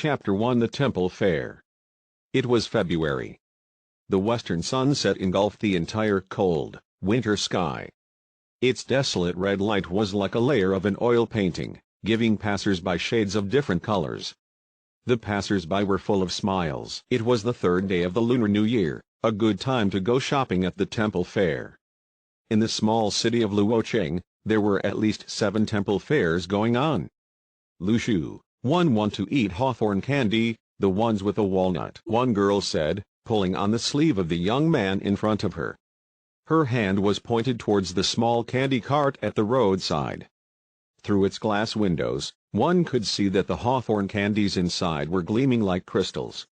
Chapter 1 The Temple Fair. It was February. The western sunset engulfed the entire cold, winter sky. Its desolate red light was like a layer of an oil painting, giving passers-by shades of different colors. The passers-by were full of smiles. It was the third day of the Lunar New Year, a good time to go shopping at the Temple Fair. In the small city of Luocheng, there were at least 7 temple fairs going on. Lu Shu, want to eat hawthorn candy, the ones with a walnut, one girl said, pulling on the sleeve of the young man in front of her. Her hand was pointed towards the small candy cart at the roadside. Through its glass windows, one could see that the hawthorn candies inside were gleaming like crystals.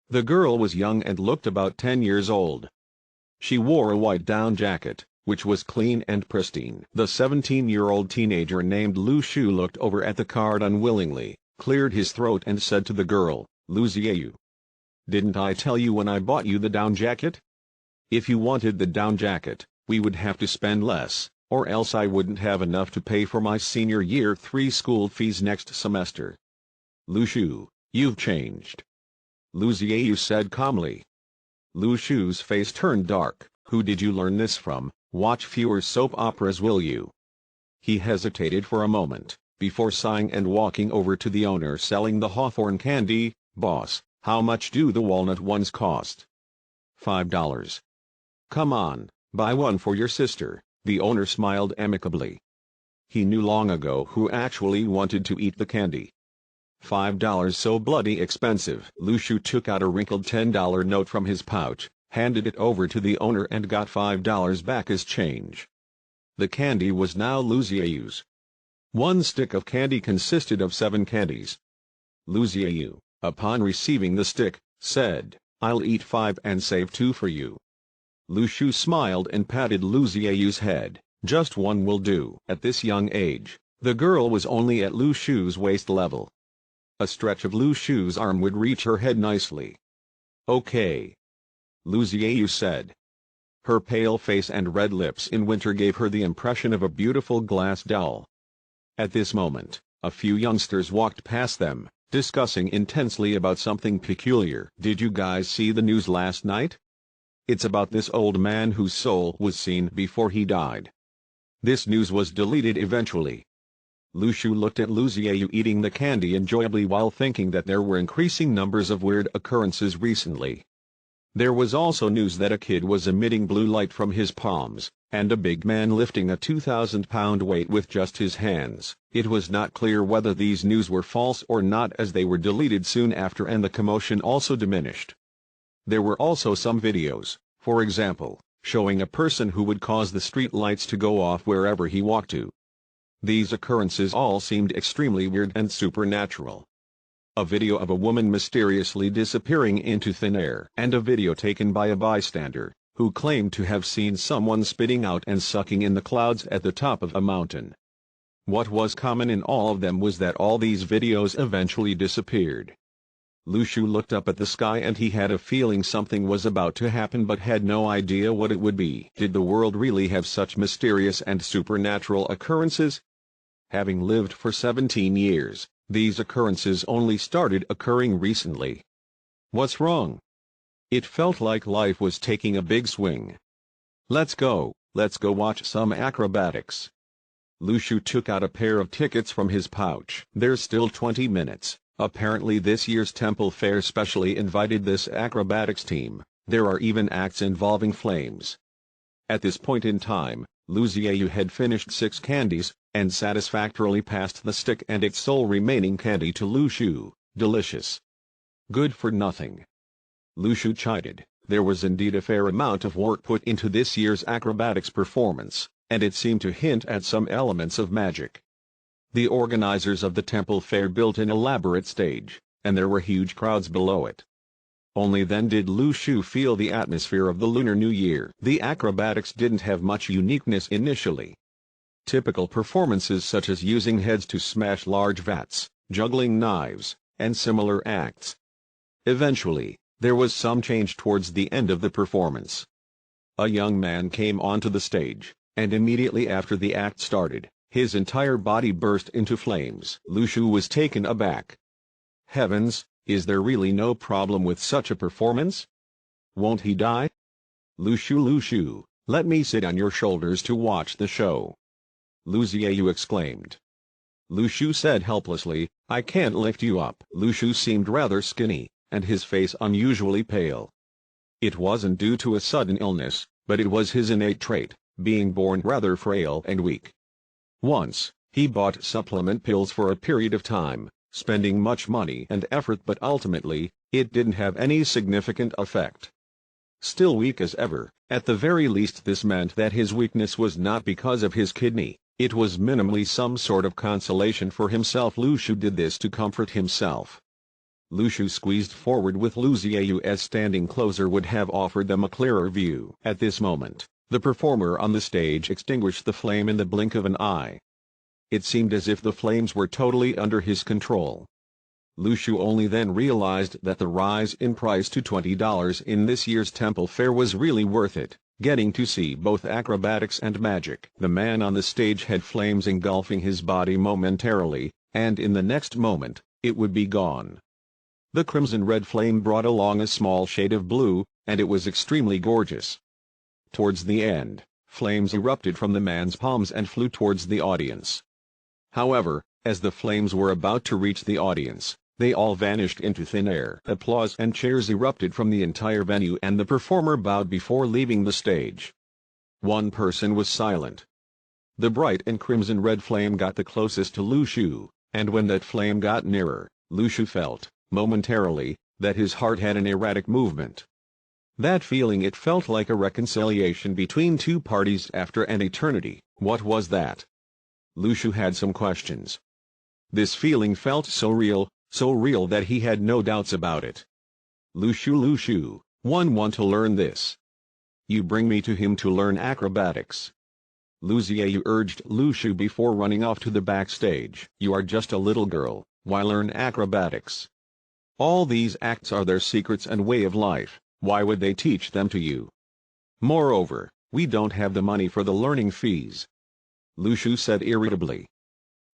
The girl was young and looked about 10 years old. She wore a white down jacket, which was clean and pristine. The 17-year-old teenager named Lu Shu looked over at the card unwillingly, cleared his throat and said to the girl, "Lu Xiaoyu. Didn't I tell you when I bought you the down jacket? If you wanted the down jacket, we would have to spend less, or else I wouldn't have enough to pay for my senior year 3 school fees next semester." "Lu Shu, you've changed," Lu Xiaoyu said calmly. Lu Shu's face turned dark. "Who did you learn this from? Watch fewer soap operas, will you?" He hesitated for a moment, before sighing and walking over to the owner selling the hawthorn candy. "Boss, how much do the walnut ones cost?" $5. "Come on, buy one for your sister," the owner smiled amicably. He knew long ago who actually wanted to eat the candy. $5 so bloody expensive. Lu Shu took out a wrinkled $10 note from his pouch, handed it over to the owner and got $5 back as change. The candy was now Lu Xiaoyu's. One stick of candy consisted of 7 candies. Lu Xiaoyu, upon receiving the stick, said, "I'll eat 5 and save 2 for you." Lu Shu smiled and patted Lu Xiaoyu's head. "Just 1 will do." At this young age, the girl was only at Lu Shu's waist level. A stretch of Lu Shu's arm would reach her head nicely. "Okay," Lu Xiaoyu said. Her pale face and red lips in winter gave her the impression of a beautiful glass doll. At this moment, a few youngsters walked past them, discussing intensely about something peculiar. "Did you guys see the news last night? It's about this old man whose soul was seen before he died. This news was deleted eventually." Lu Shu looked at Lu Xiaoyu eating the candy enjoyably while thinking that there were increasing numbers of weird occurrences recently. There was also news that a kid was emitting blue light from his palms, and a big man lifting a 2,000-pound weight with just his hands. It was not clear whether these news were false or not, as they were deleted soon after and the commotion also diminished. There were also some videos, for example, showing a person who would cause the street lights to go off wherever he walked to. These occurrences all seemed extremely weird and supernatural. A video of a woman mysteriously disappearing into thin air, and a video taken by a bystander, who claimed to have seen someone spitting out and sucking in the clouds at the top of a mountain. What was common in all of them was that all these videos eventually disappeared. Lu Shu looked up at the sky and he had a feeling something was about to happen but had no idea what it would be. Did the world really have such mysterious and supernatural occurrences? Having lived for 17 years, these occurrences only started occurring recently. What's wrong? It felt like life was taking a big swing. Let's go watch some acrobatics." Lu Shu took out a pair of tickets from his pouch. "There's still 20 minutes. Apparently this year's temple fair specially invited this acrobatics team. There are even acts involving flames." At this point in time, Lu Xiaoyu had finished 6 candies, and satisfactorily passed the stick and its sole remaining candy to Lu Shu. "Delicious. Good for nothing." Lu Shu chided. There was indeed a fair amount of work put into this year's acrobatics performance, and it seemed to hint at some elements of magic. The organizers of the temple fair built an elaborate stage, and there were huge crowds below it. Only then did Lu Shu feel the atmosphere of the Lunar New Year. The acrobatics didn't have much uniqueness initially. Typical performances such as using heads to smash large vats, juggling knives, and similar acts. Eventually, there was some change towards the end of the performance. A young man came onto the stage, and immediately after the act started, his entire body burst into flames. Lu Shu was taken aback. Heavens, is there really no problem with such a performance? Won't he die? Lu Shu, let me sit on your shoulders to watch the show. Lu Xiaoyu exclaimed. Lu Shu said helplessly, I can't lift you up. Lu Shu seemed rather skinny, and his face unusually pale. It wasn't due to a sudden illness, but it was his innate trait, being born rather frail and weak. Once, he bought supplement pills for a period of time, spending much money and effort, but ultimately, it didn't have any significant effect. Still weak as ever, at the very least this meant that his weakness was not because of his kidney, it was minimally some sort of consolation for himself. Lu Shu did this to comfort himself. Lu Shu squeezed forward with Lu Xiaoyu, as standing closer would have offered them a clearer view. At this moment, the performer on the stage extinguished the flame in the blink of an eye. It seemed as if the flames were totally under his control. Lu Shu only then realized that the rise in price to $20 in this year's temple fair was really worth it, getting to see both acrobatics and magic. The man on the stage had flames engulfing his body momentarily, and in the next moment, it would be gone. The crimson-red flame brought along a small shade of blue, and it was extremely gorgeous. Towards the end, flames erupted from the man's palms and flew towards the audience. However, as the flames were about to reach the audience, they all vanished into thin air. Applause and cheers erupted from the entire venue, and the performer bowed before leaving the stage. One person was silent. The bright and crimson-red flame got the closest to Lu Shu, and when that flame got nearer, Lu Shu felt, momentarily, that his heart had an erratic movement. That feeling, it felt like a reconciliation between two parties after an eternity. What was that? Lu Shu had some questions. This feeling felt so real that he had no doubts about it. Lu Shu, want to learn this. You bring me to him to learn acrobatics. Lu Xiaoyu urged Lu Shu before running off to the backstage. You are just a little girl, why learn acrobatics? All these acts are their secrets and way of life, why would they teach them to you? Moreover, we don't have the money for the learning fees. Lu Shu said irritably.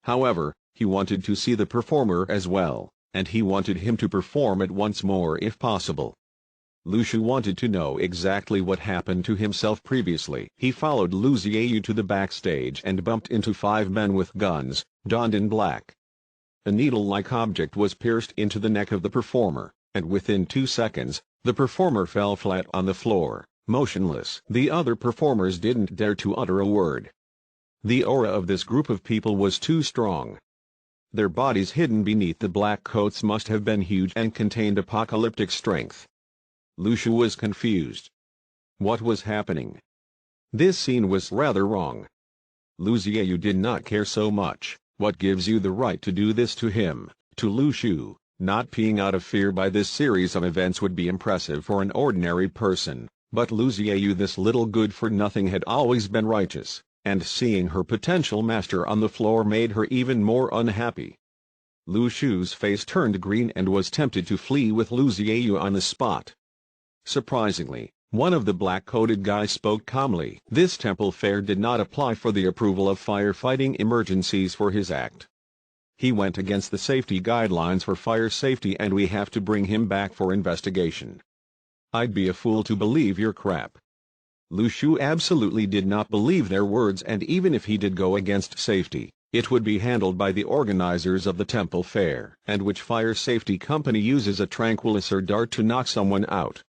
However, he wanted to see the performer as well, and he wanted him to perform it once more if possible. Lu Shu wanted to know exactly what happened to himself previously. He followed Lu Xiaoyu to the backstage and bumped into 5 men with guns, donned in black. A needle-like object was pierced into the neck of the performer, and within 2 seconds, the performer fell flat on the floor, motionless. The other performers didn't dare to utter a word. The aura of this group of people was too strong. Their bodies hidden beneath the black coats must have been huge and contained apocalyptic strength. Lu Shu was confused. What was happening? This scene was rather wrong. Lu Xiaoyu did not care so much. What gives you the right to do this to him? To Lu Shu, not peeing out of fear by this series of events would be impressive for an ordinary person, but Lu Xiaoyu, this little good-for-nothing, had always been righteous, and seeing her potential master on the floor made her even more unhappy. Lu Shu's face turned green and was tempted to flee with Lu Xiaoyu on the spot. Surprisingly, one of the black-coated guys spoke calmly. This temple fair did not apply for the approval of firefighting emergencies for his act. He went against the safety guidelines for fire safety, and we have to bring him back for investigation. I'd be a fool to believe your crap. Lu Shu absolutely did not believe their words, and even if he did go against safety, it would be handled by the organizers of the temple fair. And which fire safety company uses a tranquilizer dart to knock someone out?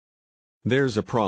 There's a problem.